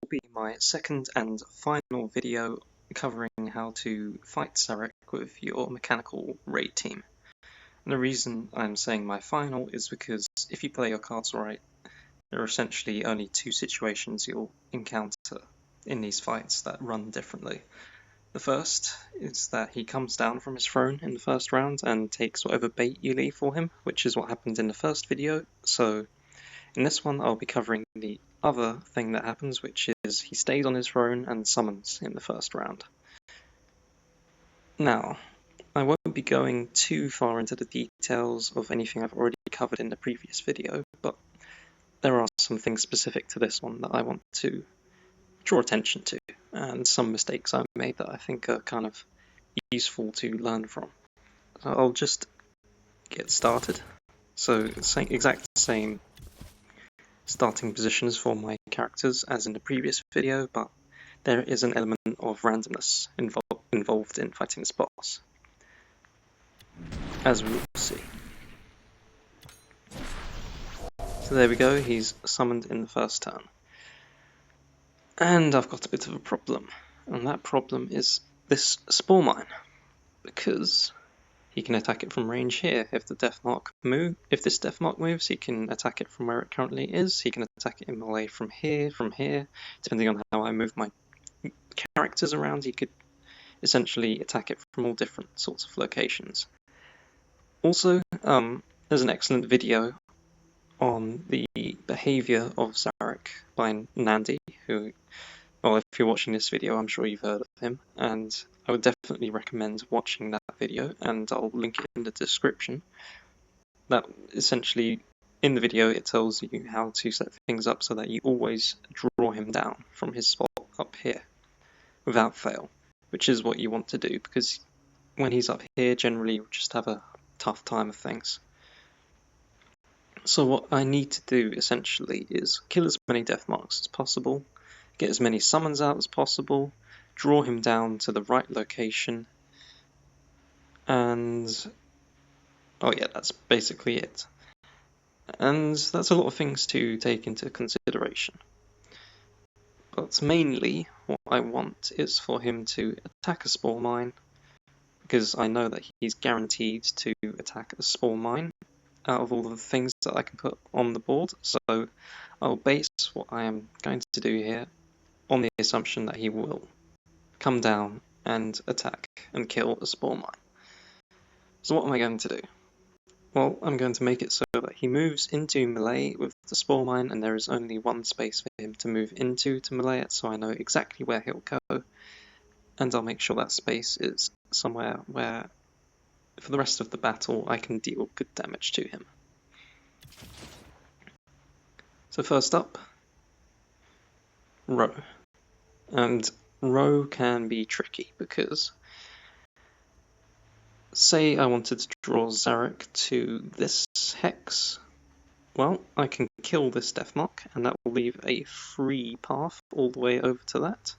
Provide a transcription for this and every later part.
will be my second and final video covering how to fight Szarekh with your mechanical raid team. And the reason I'm saying my final is because if you play your cards right, there are essentially only two situations you'll encounter in these fights that run differently. The first is that he comes down from his throne in the first round and takes whatever bait you leave for him, which is what happened in the first video, so in this one I'll be covering the other thing that happens, which is he stays on his throne and summons in the first round. Now, I won't be going too far into the details of anything I've already covered in the previous video, but there are some things specific to this one that I want to draw attention to, and some mistakes I made that I think are kind of useful to learn from. So I'll just get started. So, exact same starting positions for my characters as in the previous video, but there is an element of randomness involved in fighting this boss, as we will see. So there we go, he's summoned in the first turn. And I've got a bit of a problem, and that problem is this spore mine, because he can attack it from range here. If this death mark moves, he can attack it from where it currently is. He can attack it in melee from here, depending on how I move my characters around. He could essentially attack it from all different sorts of locations. Also, there's an excellent video on the behaviour of Szarekh by Nandi, who, well, if you're watching this video, I'm sure you've heard of him, and I would definitely recommend watching that video, and I'll link it in the description. That essentially, in the video, it tells you how to set things up so that you always draw him down from his spot up here, without fail, which is what you want to do, because when he's up here, generally you'll just have a tough time of things. So what I need to do, essentially, is kill as many death marks as possible, get as many summons out as possible, draw him down to the right location, and oh yeah, that's basically it. And that's a lot of things to take into consideration. But mainly, what I want is for him to attack a spore mine, because I know that he's guaranteed to attack a spore mine out of all of the things that I can put on the board, so I'll base what I am going to do here on the assumption that he will come down and attack and kill a spore mine. So what am I going to do? Well, I'm going to make it so that he moves into melee with the spore mine, and there is only one space for him to move into to melee it, so I know exactly where he'll go, and I'll make sure that space is somewhere where for the rest of the battle I can deal good damage to him. So first up, row. And row can be tricky because, say I wanted to draw Szarekh to this hex, well, I can kill this death mark and that will leave a free path all the way over to that.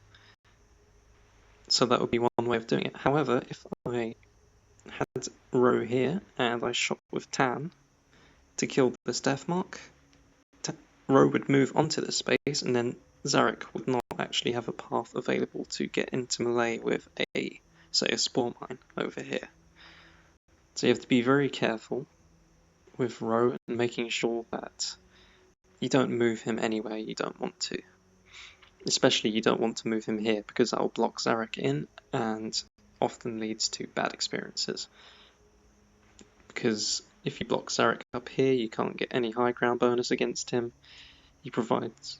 So that would be one way of doing it. However, if I had row here and I shot with Tan to kill this death mark, row would move onto this space and then Szarekh would not actually have a path available to get into melee with say a spore mine over here. So you have to be very careful with row and making sure that you don't move him anywhere you don't want to. Especially you don't want to move him here because that will block Szarekh in and often leads to bad experiences. Because if you block Szarekh up here, you can't get any high ground bonus against him. He provides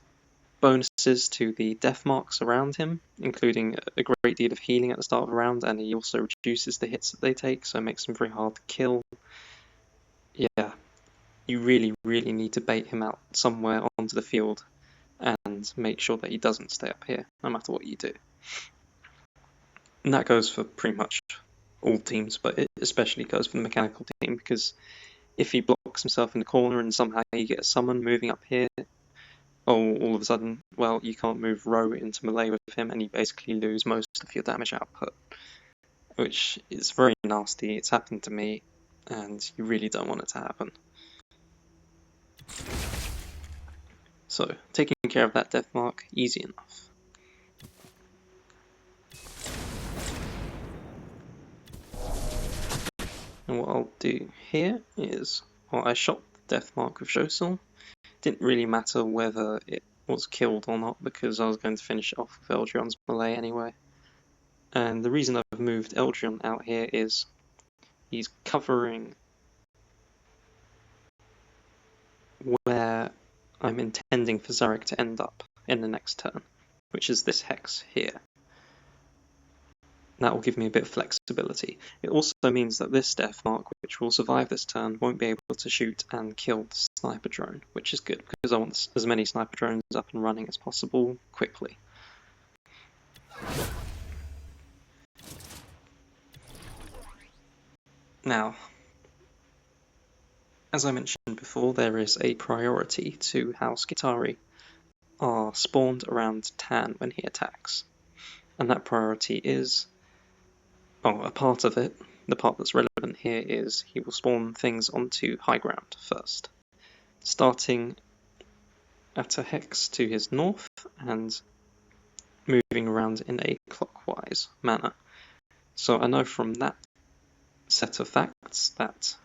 bonuses to the death marks around him, including a great deal of healing at the start of the round, and he also reduces the hits that they take, so it makes them very hard to kill. Yeah, you really need to bait him out somewhere onto the field and make sure that he doesn't stay up here, no matter what you do. And that goes for pretty much all teams, but it especially goes for the mechanical team, because if he blocks himself in the corner and somehow you get a summon moving up here, all of a sudden, well, you can't move row into melee with him and you basically lose most of your damage output, which is very nasty. It's happened to me and you really don't want it to happen. So, taking care of that death mark, easy enough. And what I'll do here is, well, I shot the death mark with Shosil. Didn't really matter whether it was killed or not, because I was going to finish it off with Eldrion's melee anyway. And the reason I've moved Eldrion out here is he's covering where I'm intending for Szarekh to end up in the next turn, which is this hex here. That will give me a bit of flexibility. It also means that this death mark, which will survive this turn, won't be able to shoot and kill the sniper drone, which is good, because I want as many sniper drones up and running as possible quickly. Now, as I mentioned before, there is a priority to how Skitarii are spawned around Tan when he attacks. And that priority is, oh, a part of it, the part that's relevant here is he will spawn things onto high ground first, starting at a hex to his north and moving around in a clockwise manner. So I know from that set of facts that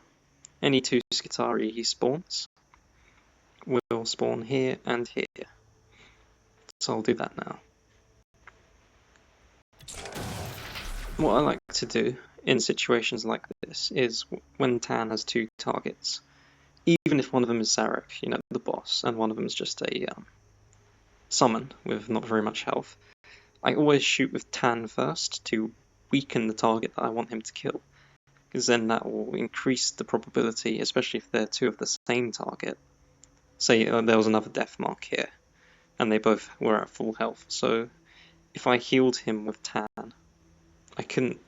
any 2 Skitarii he spawns will spawn here and here. So I'll do that now. What I like to do in situations like this is when Tan has 2 targets, even if one of them is Szarekh, you know, the boss, and one of them is just a summon with not very much health, I always shoot with Tan first to weaken the target that I want him to kill, because then that will increase the probability, especially if they're 2 of the same target. Say there was another death mark here, and they both were at full health, so if I healed him with Tan, I couldn't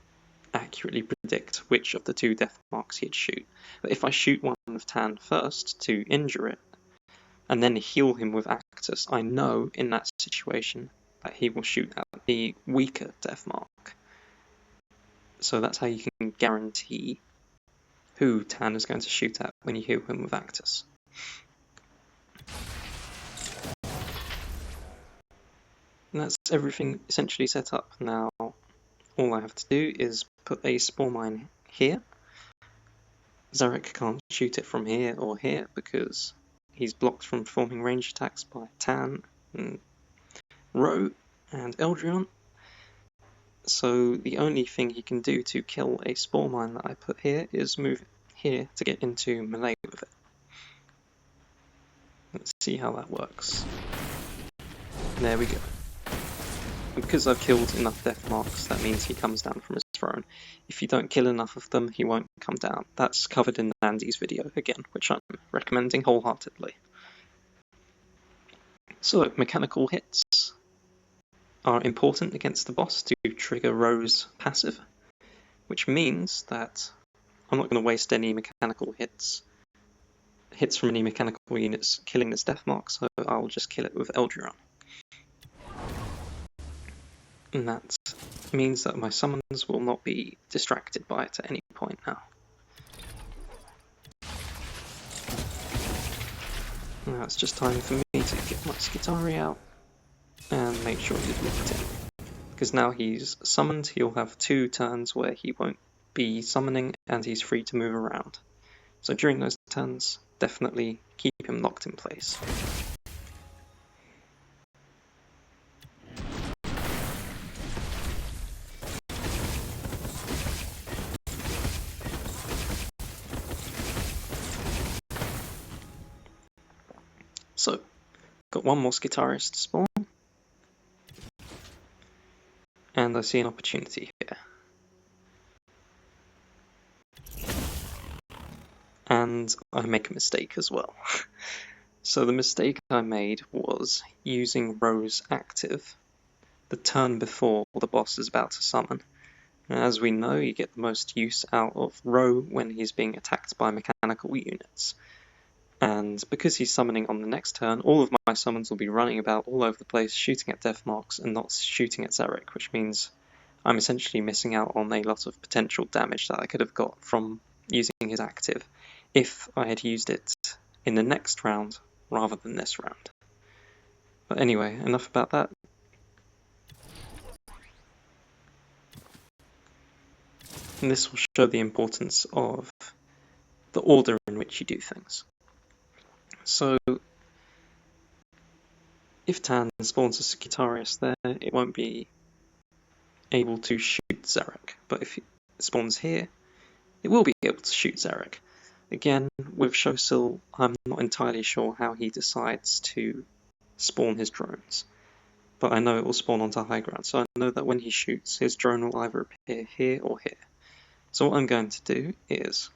accurately predict which of the 2 death marks he'd shoot. But if I shoot one with Tan first to injure it, and then heal him with Actus, I know in that situation that he will shoot at the weaker death mark. So that's how you can guarantee who Tan is going to shoot at when you heal him with Actus. And that's everything essentially set up. Now all I have to do is put a spore mine here. Szarekh can't shoot it from here or here because he's blocked from performing range attacks by Tan and Ro and Eldrion. So the only thing he can do to kill a spore mine that I put here is move here to get into melee with it. Let's see how that works. There we go. And because I've killed enough death marks, that means he comes down from his throne. If you don't kill enough of them, he won't come down. That's covered in Nandi's video again, which I'm recommending wholeheartedly. So, mechanical hits are important against the boss to trigger Ro's passive, which means that I'm not going to waste any mechanical hits from any mechanical units killing this death mark, so I'll just kill it with Eldrion. And that means that my summons will not be distracted by it at any point now. Now it's just time for me to get my Skitarii out and make sure he's locked in. Because now he's summoned, he'll have 2 turns where he won't be summoning and he's free to move around. So during those turns, definitely keep him locked in place. So, got one more Skitarii to spawn, and I see an opportunity here. And I make a mistake as well. So the mistake I made was using Ro's active the turn before the boss is about to summon. And as we know, you get the most use out of Ro when he's being attacked by mechanical units. And because he's summoning on the next turn, all of my summons will be running about all over the place, shooting at death marks and not shooting at Szarekh, which means I'm essentially missing out on a lot of potential damage that I could have got from using his active if I had used it in the next round rather than this round. But anyway, enough about that. And this will show the importance of the order in which you do things. So, if Tan spawns a Secretarius there, it won't be able to shoot Szarekh. But if it spawns here, it will be able to shoot Szarekh. Again, with Shosil, I'm not entirely sure how he decides to spawn his drones. But I know it will spawn onto high ground, so I know that when he shoots, his drone will either appear here or here. So what I'm going to do is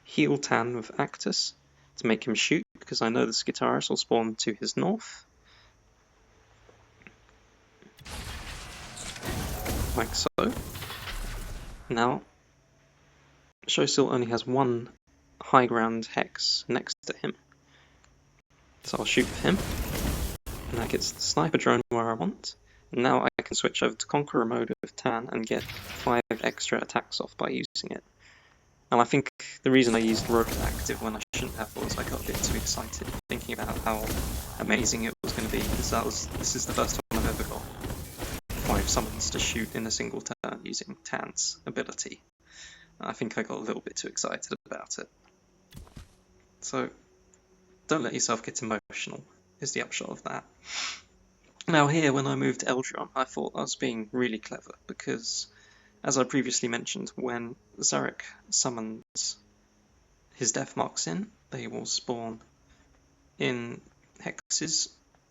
heal Tan with Actus to make him shoot, because I know the Skitaris will spawn to his north. Like so. Now, Shosil only has one high ground hex next to him. So I'll shoot with him. And that gets the sniper drone where I want. And now I can switch over to Conqueror mode with Tan and get 5 extra attacks off by using it. And I think the reason I used Rogue active when I shouldn't have was I got a bit too excited thinking about how amazing it was going to be, because this is the first time I've ever got 5 summons to shoot in a single turn using Tan's ability. I think I got a little bit too excited about it. So, don't let yourself get emotional, is the upshot of that. Now here, when I moved Eldron, I thought I was being really clever, because, as I previously mentioned, when Szarekh summons his death marks in, they will spawn in hexes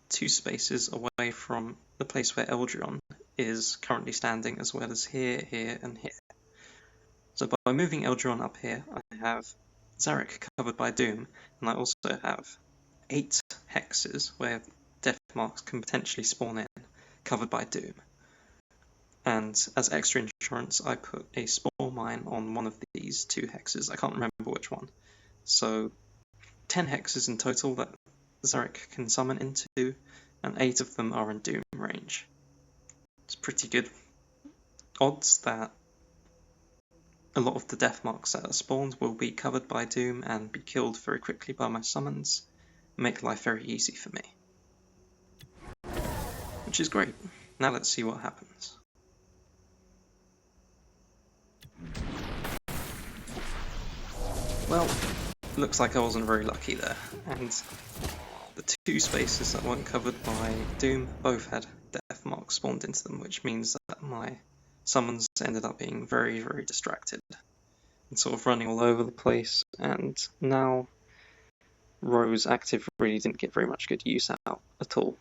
2 spaces away from the place where Eldron is currently standing, as well as here, here, and here. So by moving Eldron up here, I have Szarekh covered by Doom, and I also have 8 hexes where death marks can potentially spawn in, covered by Doom. And as extra insurance, I put a spore mine on one of these 2 hexes. I can't remember which one. So 10 hexes in total that Szarekh can summon into, and 8 of them are in Doom range. It's pretty good odds that a lot of the death marks that are spawned will be covered by Doom and be killed very quickly by my summons, make life very easy for me. Which is great. Now let's see what happens. Well, looks like I wasn't very lucky there, and the 2 spaces that weren't covered by Doom both had death marks spawned into them, which means that my summons ended up being very, very distracted and sort of running all over the place, and now Rose active really didn't get very much good use out at all,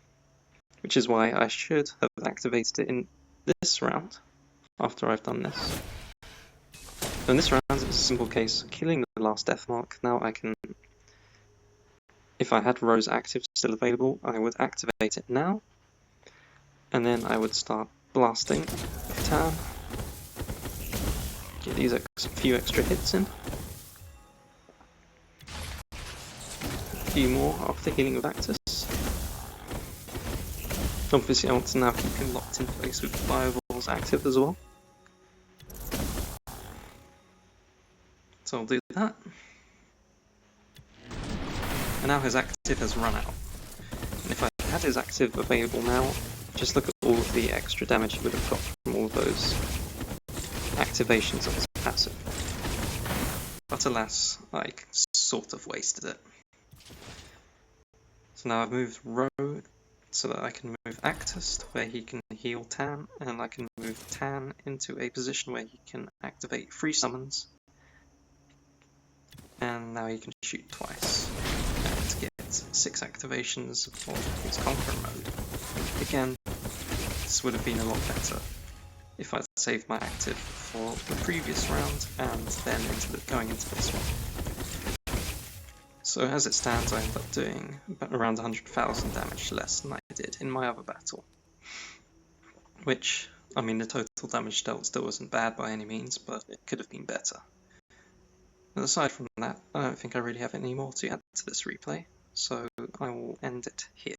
which is why I should have activated it in this round after I've done this. So in this round it's a simple case of killing the last death mark. Now I can, if I had Rose active still available, I would activate it now, and then I would start blasting with Tan. Get these few extra hits in. A few more after healing with Actus. Obviously I want to now keep him locked in place with Fireballs active as well. So I'll do that. And now his active has run out. And if I had his active available now, just look at all of the extra damage he would have got from all of those activations of his passive. But alas, I sort of wasted it. So now I've moved Ro so that I can move Actus to where he can heal Tan, and I can move Tan into a position where he can activate 3 summons. And now he can shoot twice and get 6 activations of his Conqueror mode. Again, this would have been a lot better if I'd saved my active for the previous round and then going into this one. So as it stands, I end up doing around 100,000 damage less than I did in my other battle. Which, I mean, the total damage dealt still wasn't bad by any means, but it could have been better. And aside from that, I don't think I really have any more to add to this replay, so I will end it here.